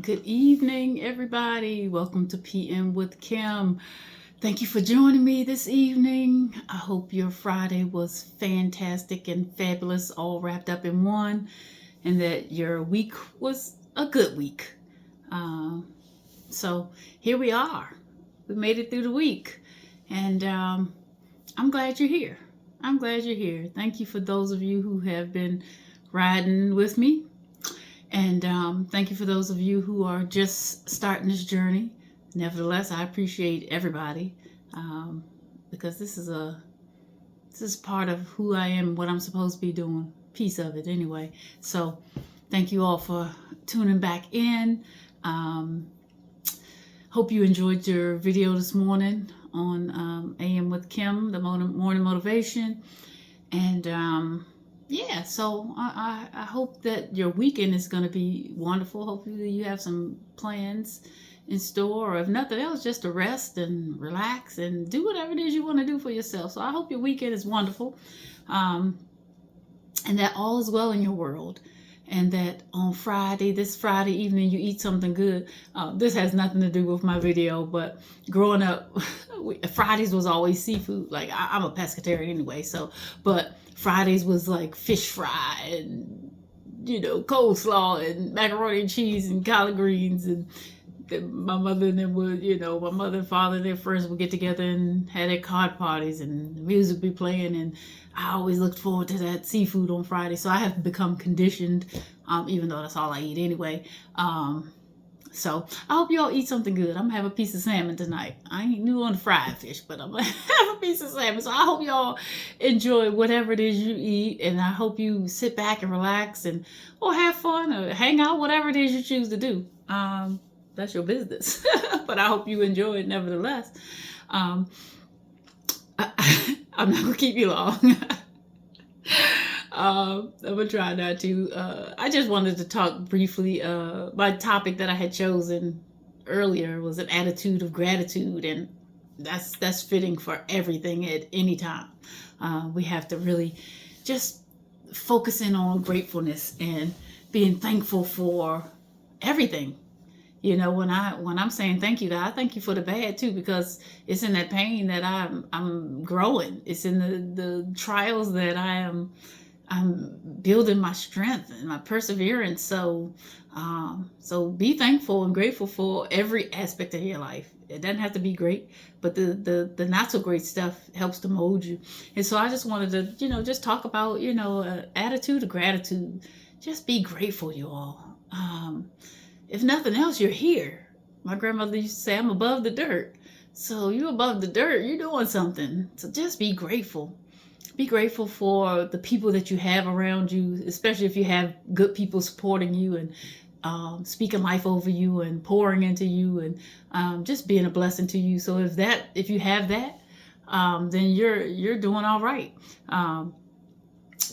Good evening, everybody. Welcome to PM with Kim. Thank you for joining me this evening. I hope your Friday was fantastic and fabulous, all wrapped up in one, and that your week was a good week. Um, so here we are. We made it through the week, and I'm glad you're here. I'm glad you're here. Thank you for those of you who have been riding with me. And thank you for those of you who are just starting this journey. Nevertheless, I appreciate everybody um, because this is part of who I am, what I'm supposed to be doing, piece of it anyway. So, thank you all for tuning back in. Um, Hope you enjoyed your video this morning on AM with Kim, the morning motivation, and yeah, so I hope that your weekend is going to be wonderful. Hopefully, you have some plans in store, or if nothing else, just to rest and relax and do whatever it is you want to do for yourself. So I hope your weekend is wonderful, um, and that all is well in your world. And that on this Friday evening, you eat something good. This has nothing to do with my video, but growing up, Fridays was always seafood. Like I'm a pescatarian anyway, so but Fridays was like fish fry and coleslaw and macaroni and cheese and collard greens and my mother and them would, my mother and father and their friends would get together and had their card parties and the music be playing. And I always looked forward to that seafood on Friday. So I have become conditioned, even though that's all I eat anyway. So I hope you all eat something good. I'm gonna have a piece of salmon tonight. I ain't new on the fried fish, but I'm gonna have a piece of salmon. So I hope y'all enjoy whatever it is you eat, and I hope you sit back and relax and or have fun or hang out, whatever it is you choose to do. That's your business. But I hope you enjoy it nevertheless. Um, I'm not gonna keep you long. I'm gonna try not to. I just wanted to talk briefly. My topic that I had chosen earlier was an attitude of gratitude, and that's fitting for everything at any time. We have to really just focus in on gratefulness and being thankful for everything. When I'm saying thank you, God, I thank you for the bad too, because it's in that pain that I'm growing. It's in the trials that I'm building my strength and my perseverance. So be thankful and grateful for every aspect of your life. It doesn't have to be great, but the not so great stuff helps to mold you. And so I just wanted to, just talk about, attitude of gratitude. Just be grateful, you all. If nothing else, you're here. My grandmother used to say, I'm above the dirt. So you're above the dirt, you're doing something. So just be grateful. Be grateful for the people that you have around you, especially if you have good people supporting you and speaking life over you and pouring into you and just being a blessing to you. So if you have that, then you're doing all right.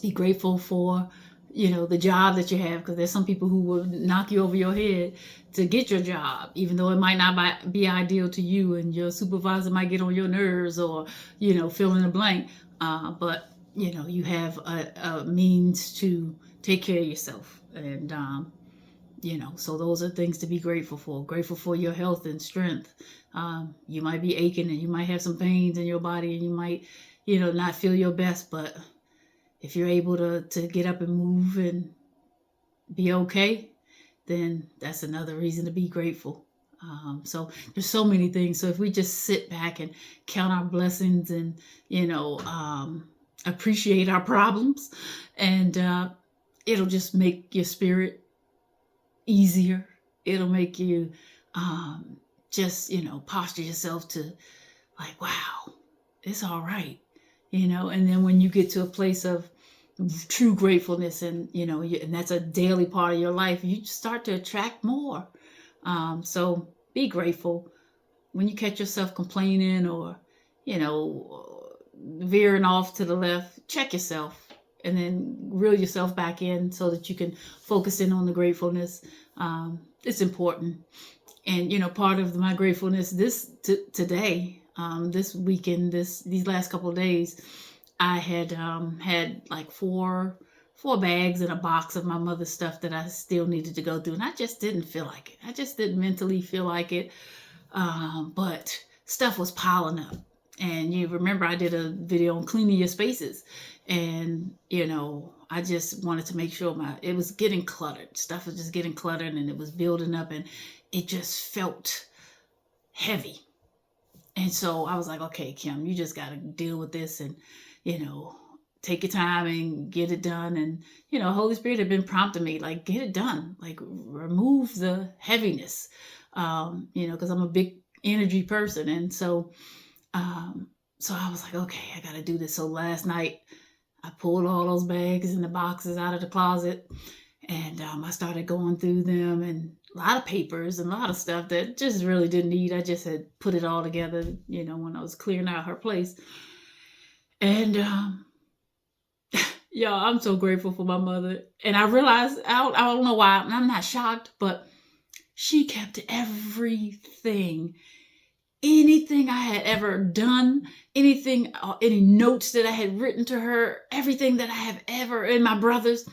Be grateful for the job that you have, because there's some people who will knock you over your head to get your job, even though it might not be ideal to you, and your supervisor might get on your nerves, or fill in the blank. But you have a means to take care of yourself, and so those are things to be grateful for. Grateful for your health and strength. You might be aching and you might have some pains in your body, and you might not feel your best, but if you're able to get up and move and be okay, then that's another reason to be grateful. So there's so many things. So if we just sit back and count our blessings and, appreciate our problems, and it'll just make your spirit easier. It'll make you just, posture yourself to like, wow, it's all right. And then when you get to a place of true gratefulness, and and that's a daily part of your life, you start to attract more. So be grateful. When you catch yourself complaining or veering off to the left, check yourself and then reel yourself back in so that you can focus in on the gratefulness. It's important. And part of my gratefulness today, this weekend, these last couple of days, I had had like four bags and a box of my mother's stuff that I still needed to go through. And I just didn't feel like it. I just didn't mentally feel like it. But stuff was piling up. And you remember I did a video on cleaning your spaces. And, I just wanted to make sure it was getting cluttered. Stuff was just getting cluttered and it was building up and it just felt heavy. And so I was like, okay, Kim, you just got to deal with this and, take your time and get it done. And, Holy Spirit had been prompting me, like, get it done, like remove the heaviness, because I'm a big energy person. And so I was like, okay, I got to do this. So last night I pulled all those bags and the boxes out of the closet and I started going through them and a lot of papers and a lot of stuff that just really didn't need. I just had put it all together, when I was clearing out her place. And, I'm so grateful for my mother. And I realized, I don't know why, I'm not shocked, but she kept everything. Anything I had ever done, anything, any notes that I had written to her, everything that I have ever, and my brothers,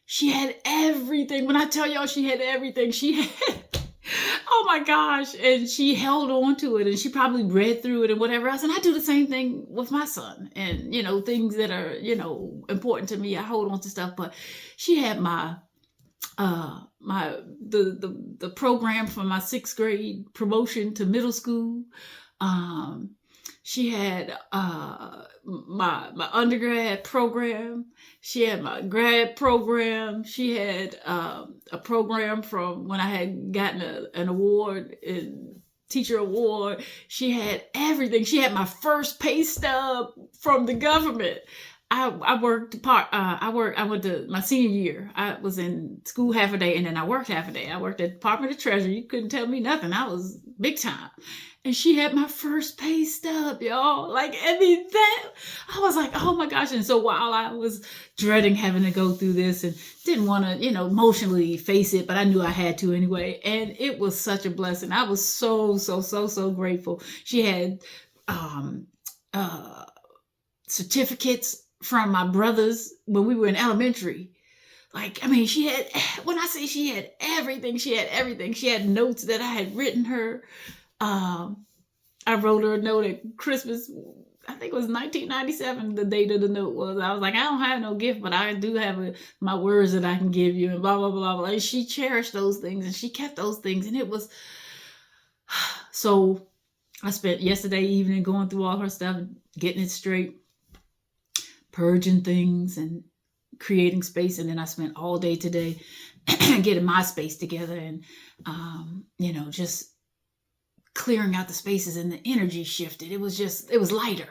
she had everything. When I tell y'all she had everything, she had, oh my gosh. And she held on to it and she probably read through it and whatever else. And I do the same thing with my son and, things that are, important to me. I hold on to stuff, but she had the program for my 6th grade promotion to middle school. She had my undergrad program. She had my grad program. She had a program from when I had gotten an award in teacher award. She had everything. She had my first pay stub from the government. I went to my senior year. I was in school half a day and then I worked half a day. I worked at the Department of Treasury. You couldn't tell me nothing. I was big time. And she had my first pay stub, y'all. I was like, oh my gosh. And so while I was dreading having to go through this and didn't want to, emotionally face it, but I knew I had to anyway. And it was such a blessing. I was so, so, so, so grateful. She had certificates from my brothers when we were in elementary. She had, when I say she had everything, she had everything. She had notes that I had written her. I wrote her a note at Christmas. I think it was 1997, the date of the note was. I was like, I don't have no gift, but I do have my words that I can give you and blah, blah, blah, blah. And she cherished those things and she kept those things. And it was, so I spent yesterday evening going through all her stuff, getting it straight, purging things and creating space. And then I spent all day today getting my space together and, just clearing out the spaces and the energy shifted. It was lighter.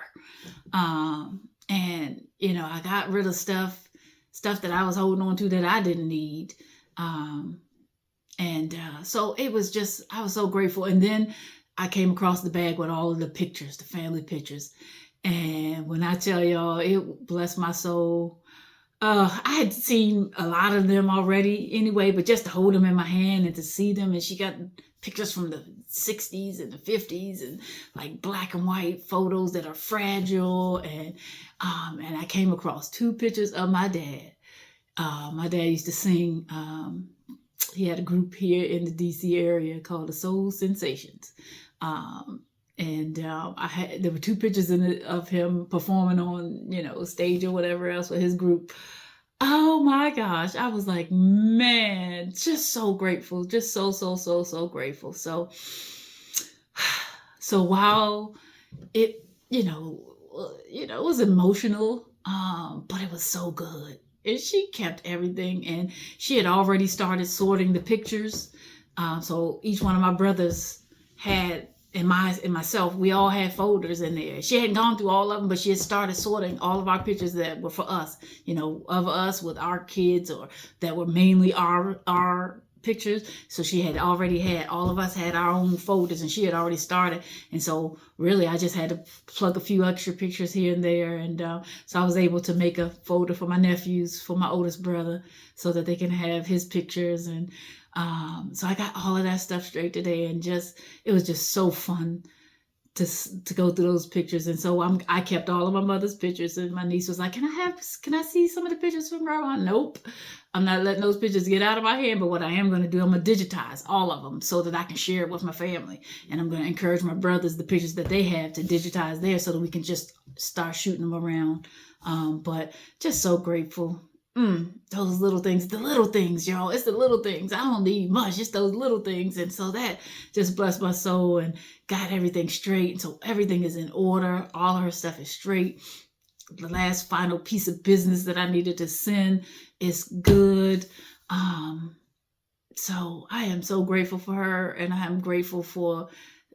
And, I got rid of stuff that I was holding on to that I didn't need. So it was just, I was so grateful. And then I came across the bag with all of the pictures, the family pictures. And when I tell y'all, it blessed my soul. I had seen a lot of them already anyway, but just to hold them in my hand and to see them. And she got pictures from the 60s and the 50s and like black and white photos that are fragile. And I came across 2 pictures of my dad. My dad used to sing. He had a group here in the DC area called the Soul Sensations. There were 2 pictures of him performing on, stage or whatever else with his group. Oh my gosh. I was like, man, just so grateful. Just so, so, so, so grateful. So while it, it was emotional, but it was so good. And she kept everything and she had already started sorting the pictures. So each one of my brothers had, and myself, we all had folders in there. She hadn't gone through all of them, but she had started sorting all of our pictures that were for us, of us with our kids or that were mainly our pictures. So she had already had, all of us had our own folders and she had already started. And so really I just had to plug a few extra pictures here and there. And so I was able to make a folder for my nephews, for my oldest brother, so that they can have his pictures. And so I got all of that stuff straight today and it was just so fun to go through those pictures. And so I kept all of my mother's pictures, and my niece was like, can I see some of the pictures from grandma? Nope. I'm not letting those pictures get out of my hand, but what I am going to do, I'm going to digitize all of them so that I can share it with my family. And I'm going to encourage my brothers, the pictures that they have, to digitize theirs so that we can just start shooting them around. But just so grateful. Those little things, the little things, y'all. It's the little things. I don't need much, just those little things. And so that just blessed my soul and got everything straight. And so everything is in order. All her stuff is straight. The last final piece of business that I needed to send is good. So I am so grateful for her, and I am grateful for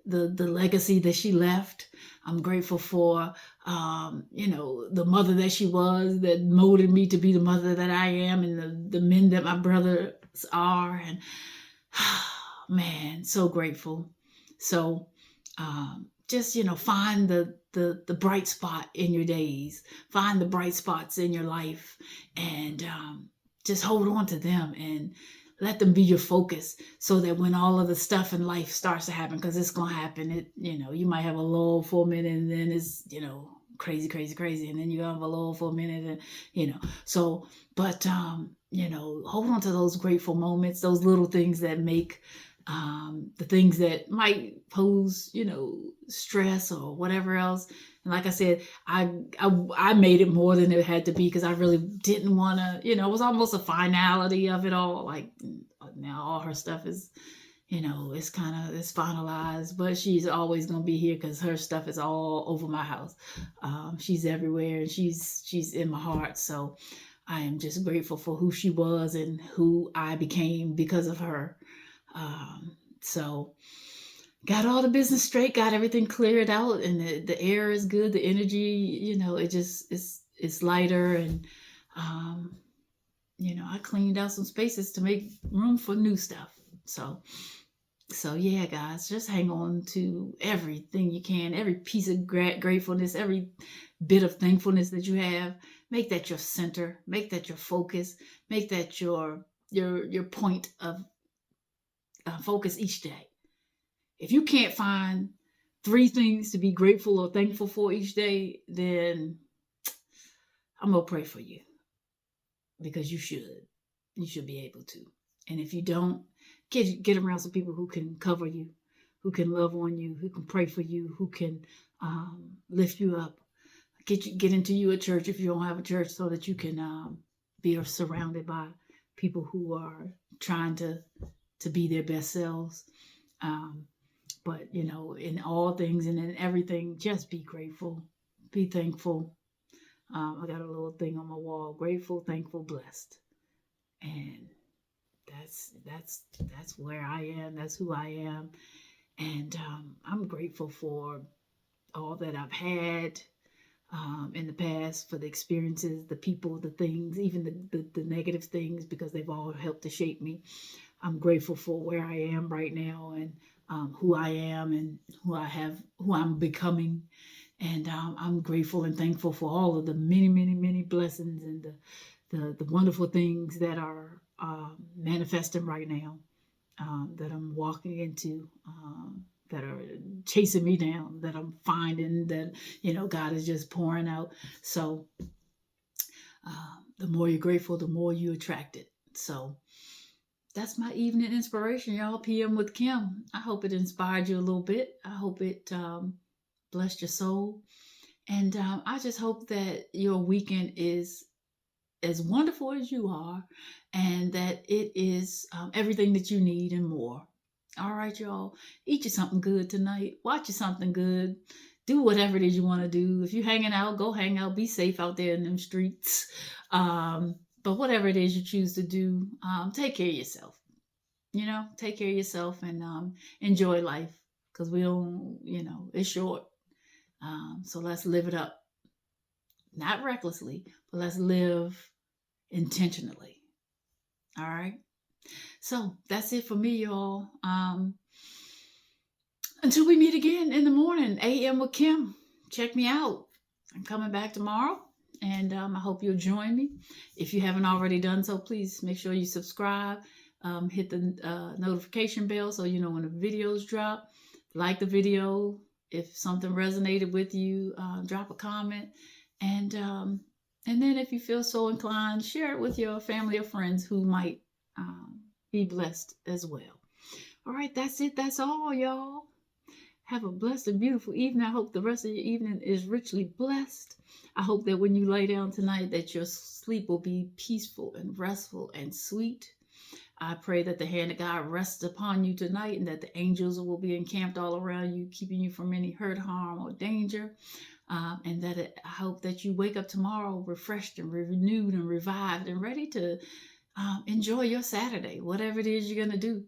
the legacy that she left. I'm grateful for the mother that she was, that molded me to be the mother that I am, and the men that my brothers are. And man, so grateful. So just find the bright spot in your days, find the bright spots in your life, and just hold on to them and let them be your focus, so that when all of the stuff in life starts to happen, because it's gonna happen, you might have a lull for a minute, and then it's crazy, and then you have a lull for a minute, and so, but hold on to those grateful moments, those little things that make the things that might pose stress or whatever else. And like I said, I made it more than it had to be, because I really didn't want to, it was almost a finality of it all. Like, now all her stuff is, it's finalized, but she's always going to be here because her stuff is all over my house. She's everywhere, and she's in my heart. So I am just grateful for who she was and who I became because of her. So got all the business straight, got everything cleared out, and the air is good, the energy, it just it's lighter, and I cleaned out some spaces to make room for new stuff. So yeah, guys, just hang on to everything you can, every piece of gratefulness, every bit of thankfulness that you have. Make that your center, make that your focus, make that your point of focus each day. If you can't find 3 things to be grateful or thankful for each day, then I'm going to pray for you, because you should be able to. And if you don't, get around some people who can cover you, who can love on you, who can pray for you, who can lift you up. Get into you a church if you don't have a church, so that you can be surrounded by people who are trying to be their best selves. But in all things and in everything, just be grateful, be thankful. I got a little thing on my wall: grateful, thankful, blessed. And that's where I am. That's who I am. And I'm grateful for all that I've had in the past, for the experiences, the people, the things, even the negative things, because they've all helped to shape me. I'm grateful for where I am right now, and who I am, and who I'm becoming. And I'm grateful and thankful for all of the many, many, many blessings, and the wonderful things that are manifesting right now, that I'm walking into, that are chasing me down, that I'm finding, that God is just pouring out. So the more you're grateful, the more you attract it. So that's my evening inspiration, y'all. PM with Kim. I hope it inspired you a little bit. I hope it blessed your soul. And I just hope that your weekend is as wonderful as you are, and that it is everything that you need and more. All right, y'all. Eat you something good tonight. Watch you something good. Do whatever it is you want to do. If you're hanging out, go hang out. Be safe out there in them streets. But whatever it is you choose to do, take care of yourself. Take care of yourself, and enjoy life, because we don't, it's short. So let's live it up. Not recklessly, but let's live intentionally. All right. So that's it for me, y'all. Until we meet again in the morning, AM with Kim. Check me out. I'm coming back tomorrow, and I hope you'll join me. If you haven't already done so, please make sure you subscribe. Hit the notification bell so you know when the videos drop. Like the video, If something resonated with you, drop a comment. And then if you feel so inclined, share it with your family or friends who might be blessed as well. All right, that's it. That's all, y'all. Have a blessed and beautiful evening. I hope the rest of your evening is richly blessed. I hope that when you lay down tonight that your sleep will be peaceful and restful and sweet. I pray that the hand of God rests upon you tonight and that the angels will be encamped all around you, keeping you from any hurt, harm, or danger. And that I hope that you wake up tomorrow refreshed and renewed and revived and ready to enjoy your Saturday, whatever it is you're going to do.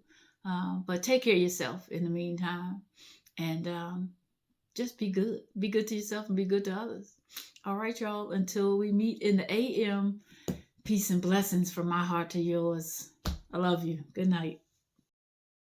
But take care of yourself in the meantime. And just be good. Be good to yourself and be good to others. All right, y'all. Until we meet in the AM, peace and blessings from my heart to yours. I love you. Good night.